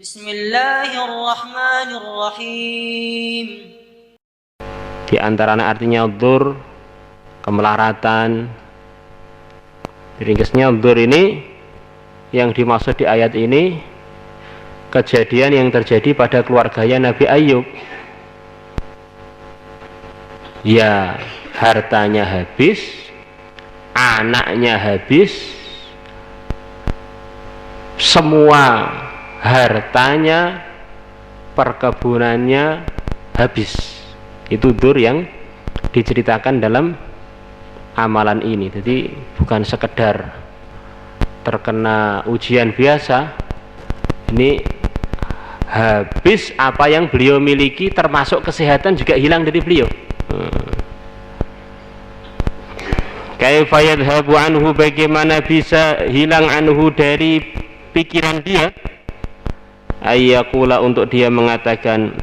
Bismillahirrahmanirrahim. Di antaranya artinya dzur, kemelaratan. Ringkasnya dzur ini yang dimaksud di ayat ini kejadian yang terjadi pada keluarganya Nabi Ayub. Ya, hartanya habis, anaknya habis, semua hartanya, perkebunannya habis. Itu dzur yang diceritakan dalam amalan ini. Jadi bukan sekedar terkena ujian biasa, ini habis apa yang beliau miliki, termasuk kesehatan juga hilang dari beliau. Kaifa yadhhabu anhu, bagaimana bisa hilang anhu dari pikiran dia, ayyaqula, untuk dia mengatakan,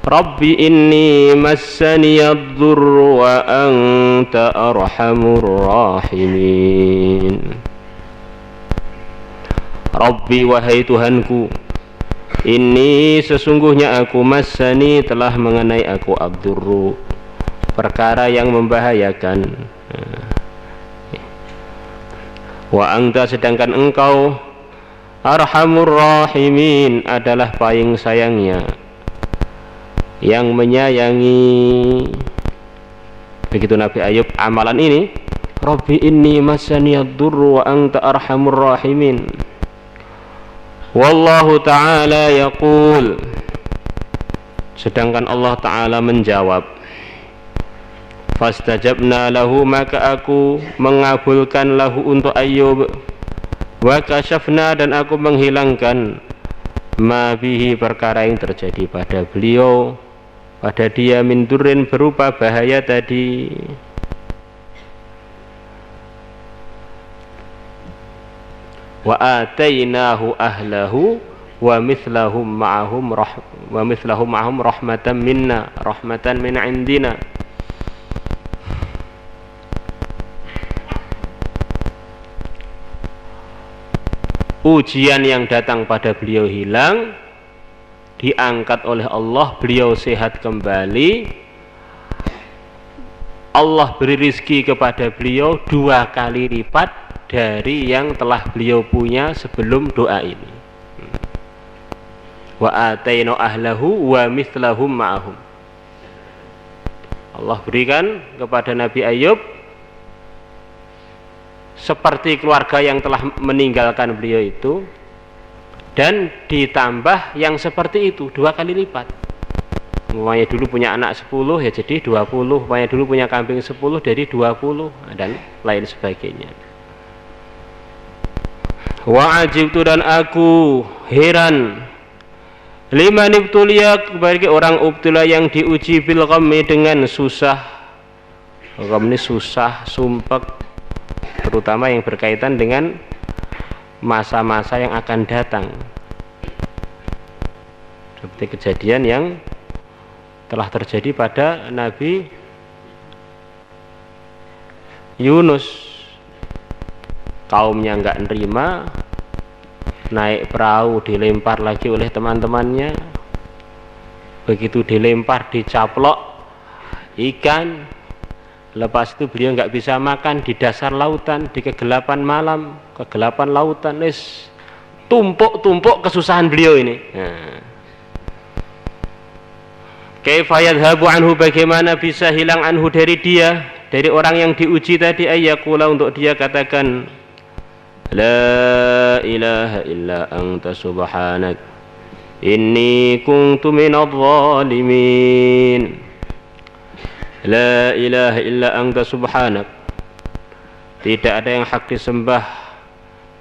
Rabbi inni massaniyadh-dhurru wa anta arhamur rahimin. Rabbi, wahai Tuhanku, ini sesungguhnya aku, massani, telah mengenai aku, ad-dhurru, perkara yang membahayakan, wa anta, sedangkan engkau, arhamur rahimin, adalah paling sayangnya yang menyayangi. Begitu Nabi Ayub amalan ini, Rabbi inni massaniyadh-dhurru wa anta arhamur rahimin. Wallahu ta'ala yaqul, sedangkan Allah Ta'ala menjawab, fastajabna lahu, maka aku mengabulkan lahu untuk Ayub, wa kashafna, dan aku menghilangkan ma bihi, perkara yang terjadi pada beliau, pada dia, min durrin, berupa bahaya tadi. Wa atainahu ahlahu wa mithlahum ma'ahum rahmatan minna, rahmatan min indina. Ujian yang datang pada beliau hilang, diangkat oleh Allah, beliau sehat kembali. Allah beri rizki kepada beliau 2 kali lipat dari yang telah beliau punya sebelum doa ini. Wa ataina ahlahu wa mithlahum ma'ahum. Allah berikan kepada Nabi Ayub seperti keluarga yang telah meninggalkan beliau itu, dan ditambah yang seperti itu 2 kali lipat. Umpamanya dulu punya anak 10, ya jadi 20. Umpamanya dulu punya kambing 10, jadi 20, dan lain sebagainya. Wa ajibtu, dan aku heran, liman ibtuliya, bagi orang ubtila yang diuji, bil ghammi, dengan susah. Gham ini susah, sumpek, terutama yang berkaitan dengan masa-masa yang akan datang, seperti kejadian yang telah terjadi pada Nabi Yunus. Kaumnya nggak nerima, naik perahu, dilempar lagi oleh teman-temannya. Begitu dilempar, dicaplok ikan. Lepas itu beliau nggak bisa makan di dasar lautan, di kegelapan malam, kegelapan lautan, tumpuk-tumpuk kesusahan beliau ini. Kaifa yadhhabu anhu, bagaimana bisa hilang anhu dari dia, dari orang yang diuji tadi, ayyaqula, untuk dia katakan, la ilaha illa anta subhanak inni kuntu minadh dhalimin. La ilaha illa anta subhanak, tidak ada yang hak disembah,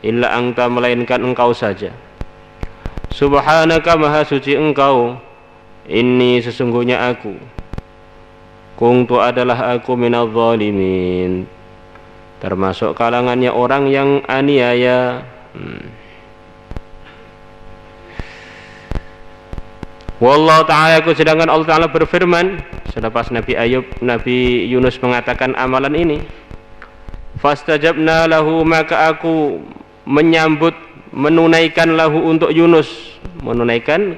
illa anta, melainkan engkau saja. Subhanaka, maha suci engkau, inni, sesungguhnya aku, kuntu, adalah aku, minadh dhalimin, termasuk kalangannya orang yang aniaya. Wallahu ta'ala, sedangkan Allah Ta'ala berfirman selepas Nabi Yunus mengatakan amalan ini, fastajabna lahu, maka aku menyambut, menunaikan lahu untuk Yunus, menunaikan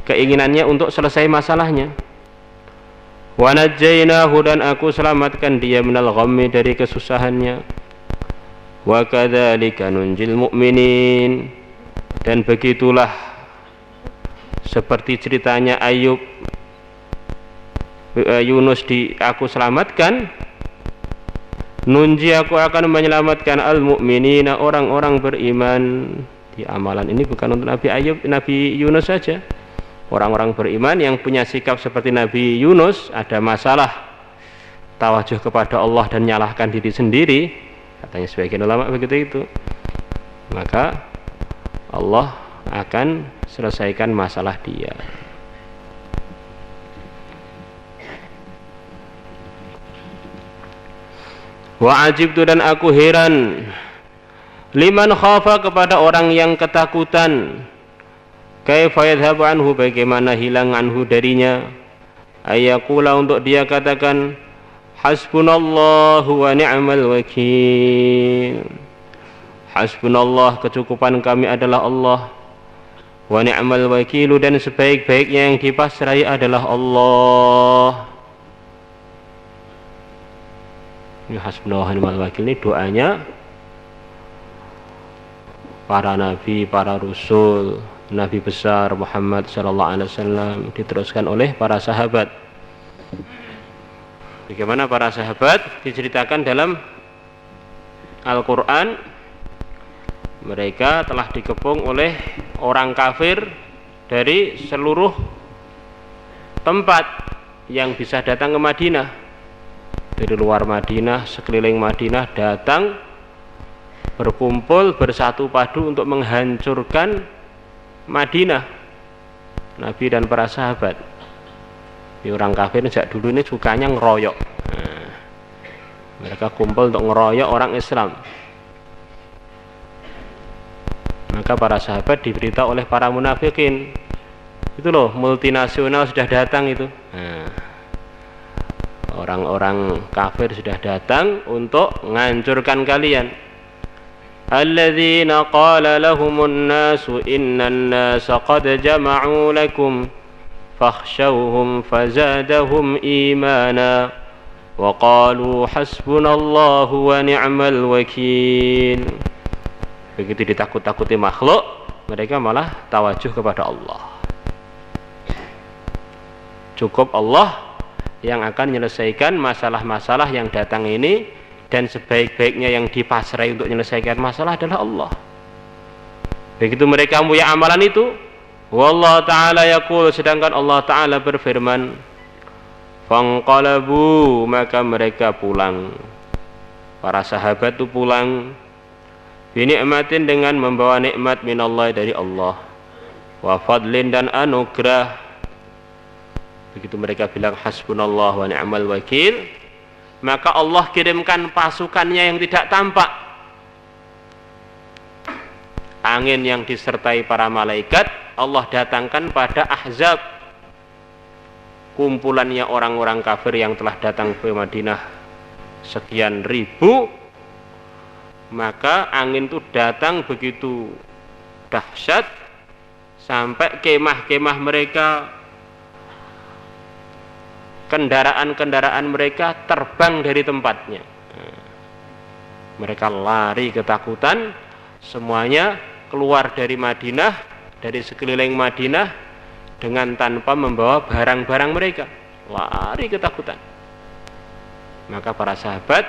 keinginannya untuk selesai masalahnya. Wa najjaynahu, dan aku selamatkan dia minal ghammi, dari kesusahannya. Wa kadzalika nunjil mu'minin, dan begitulah seperti ceritanya Ayub, Yunus aku selamatkan. Nunji, aku akan menyelamatkan al-mu'minina, orang-orang beriman. Di amalan ini bukan untuk Nabi Ayub, Nabi Yunus saja. Orang-orang beriman yang punya sikap seperti Nabi Yunus, ada masalah tawajuh kepada Allah dan nyalahkan diri sendiri, katanya sebagian ulama begitu itu, maka Allah akan selesaikan masalah dia. Wa ajibtu, dan aku heran, liman khafa, kepada orang yang ketakutan, kaifa yadhhabu anhu, bagaimana hilang anhu darinya, ayaqula, untuk dia katakan, hasbunallahu wa ni'mal wakil, hasbunallah, kecukupan kami adalah Allah, wa ni'mal wakilu, dan sebaik-baiknya yang dipasrai adalah Allah. Ini hasbunallah wa ni'mal wakil, ini doanya para nabi, para rasul, Nabi besar Muhammad sallallahu alaihi wasallam, diteruskan oleh para sahabat. Bagaimana para sahabat diceritakan dalam Al-Qur'an, mereka telah dikepung oleh orang kafir dari seluruh tempat yang bisa datang ke Madinah. Dari luar Madinah, sekeliling Madinah datang, berkumpul, bersatu padu untuk menghancurkan Madinah, Nabi dan para sahabat. Orang kafir sejak dulu ini sukanya ngeroyok. Mereka kumpul untuk ngeroyok orang Islam. Maka para sahabat diberitahu oleh para munafikin, itu loh, multinasional sudah datang itu. Orang-orang kafir sudah datang untuk menghancurkan kalian. Alladzina qala lahumun nasu innan nasa qad jama'u lakum fakhshawhum fazadahum imana wa qalu hasbunallahu wa ni'mal wakil. Begitu ditakut-takuti makhluk, mereka malah tawajuh kepada Allah. Cukup Allah yang akan menyelesaikan masalah-masalah yang datang ini, dan sebaik-baiknya yang dipasrai untuk menyelesaikan masalah adalah Allah. Begitu mereka punya amalan itu, wallahu ta'ala yaqul, sedangkan Allah ta'ala berfirman, fanqalabu, maka mereka pulang, para sahabat itu pulang, binikmatin, dengan membawa nikmat minallah, dari Allah, wa fadlin, dan anugerah. Begitu mereka bilang hasbunallah wa ni'mal wakil, maka Allah kirimkan pasukannya yang tidak tampak, angin yang disertai para malaikat. Allah datangkan pada Ahzab, kumpulannya orang-orang kafir yang telah datang ke Madinah sekian ribu. Maka angin itu datang begitu dahsyat sampai kemah-kemah mereka, kendaraan-kendaraan mereka terbang dari tempatnya. Mereka lari ketakutan, semuanya keluar dari Madinah, dari sekeliling Madinah, dengan tanpa membawa barang-barang mereka, lari ketakutan. Maka para sahabat,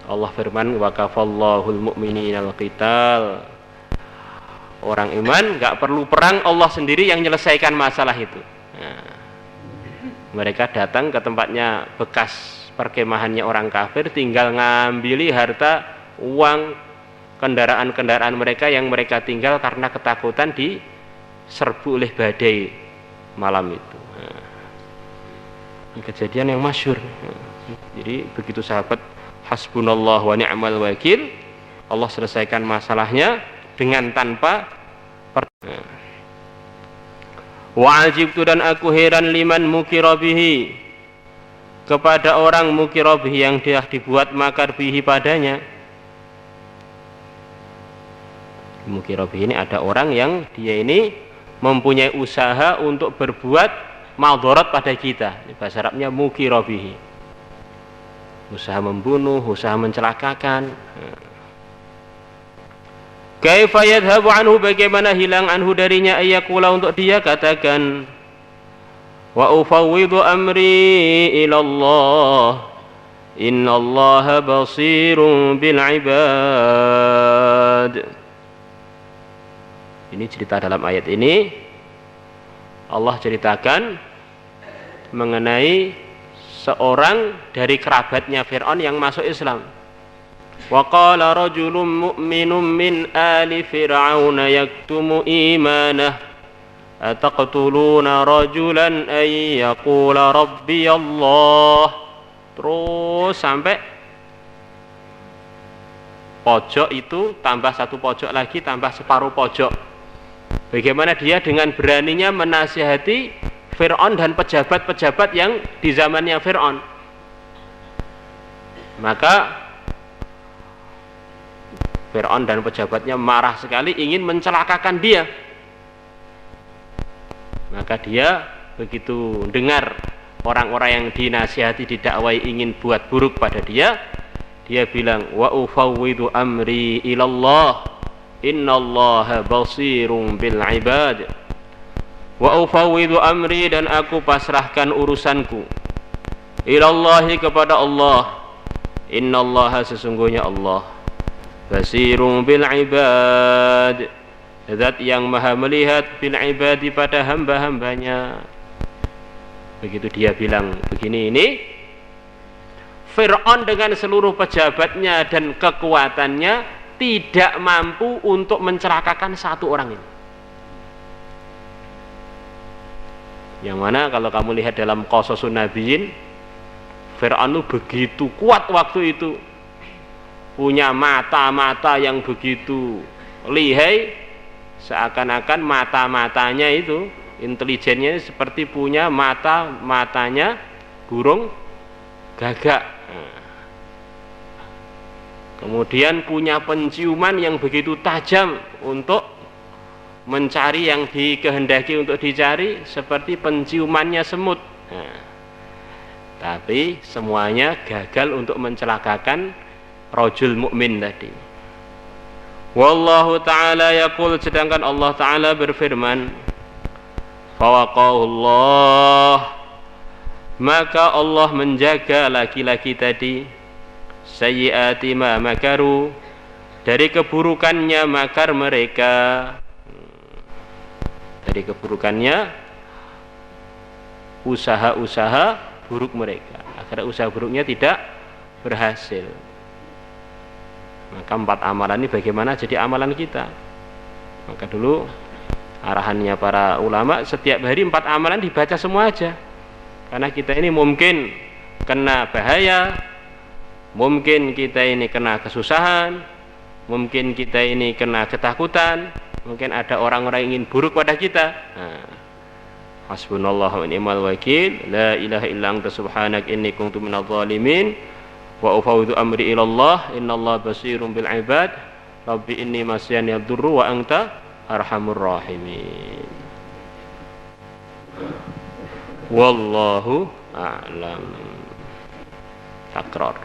Allah firman, wa kafallahul mu'mininal qital, orang iman gak perlu perang, Allah sendiri yang menyelesaikan masalah itu. Mereka datang ke tempatnya bekas perkemahannya orang kafir, tinggal ngambil harta, uang, kendaraan-kendaraan mereka yang mereka tinggal karena ketakutan diserbu oleh badai malam itu. Kejadian yang masyhur. Jadi begitu sahabat hasbunallah wa ni'mal wakil, Allah selesaikan masalahnya dengan tanpa wa ajibtu, dan aku heran, liman mukira bihi, kepada orang, mukira bihi, yang dia dibuat makar bihi padanya, Mukirabihi ini ada orang yang dia ini mempunyai usaha untuk berbuat maldharat pada kita. Bahasa Arabnya mukirabihi. Usaha membunuh, usaha mencelakakan. Kaifa yadhhabu anhu, bagaimana hilang anhu darinya, ayyakula untuk dia katakan wa ufawwidu amri ila Allah innallaha basirun bil ibad. Ini cerita dalam ayat ini Allah ceritakan mengenai seorang dari kerabatnya Fir'aun yang masuk Islam. Wa qala rajulun mu'minun min ali fir'auna yaktumu imanah ataqtuluna rajulan ay yaqula rabbi Allah. Terus sampai pojok itu tambah satu pojok lagi tambah separuh pojok. Bagaimana dia dengan beraninya menasihati Fir'aun dan pejabat-pejabat yang di zamannya Fir'aun. Maka Fir'aun dan pejabatnya marah sekali, ingin mencelakakan dia. Maka dia begitu dengar orang-orang yang dinasihati, didakwai ingin buat buruk pada dia, dia bilang wa ufawwidu amri ilallah innallaha basirun bil ibad. Wa ufawwidu amri, dan aku pasrahkan urusanku ilallahi, kepada Allah. Innallaha, sesungguhnya Allah, basirun bil ibad, zat yang maha melihat, bil ibadi, pada hamba-hambanya. Begitu dia bilang begini, ini Fir'aun dengan seluruh pejabatnya dan kekuatannya tidak mampu untuk mencelakakan satu orang ini. Yang mana kalau kamu lihat dalam Qasasun Nabiyyin, Fir'aun itu begitu kuat waktu itu, punya mata-mata yang begitu lihai, seakan-akan mata-matanya itu, intelijennya seperti punya matanya burung gagak. Kemudian punya penciuman yang begitu tajam untuk mencari yang dikehendaki untuk dicari, seperti penciumannya semut. Tapi semuanya gagal untuk mencelakakan rajul mukmin tadi. Wallahu ta'ala yaqul, sedangkan Allah ta'ala berfirman, fawaqahullah, maka Allah menjaga laki-laki tadi, sayyiati ma makaru, dari keburukannya makar mereka, dari keburukannya usaha-usaha buruk mereka, agar usaha buruknya tidak berhasil. Maka 4 amalan ini bagaimana jadi amalan kita? Maka dulu arahannya para ulama, setiap hari 4 amalan dibaca semua aja. Karena kita ini mungkin kena bahaya, mungkin kita ini kena kesusahan, mungkin kita ini kena ketakutan, mungkin ada orang-orang yang ingin buruk pada kita. Hasbunallahu wa ni'mal wakil, la ilaha illa anta subhanak inni kuntu minadh dhalimin, wa ufawwidu amri ilallah innallaha basirun bil ibad, rabbi inni masyani ad-durru wa anta arhamur rahimin. Wallahu a'lam. Takrar.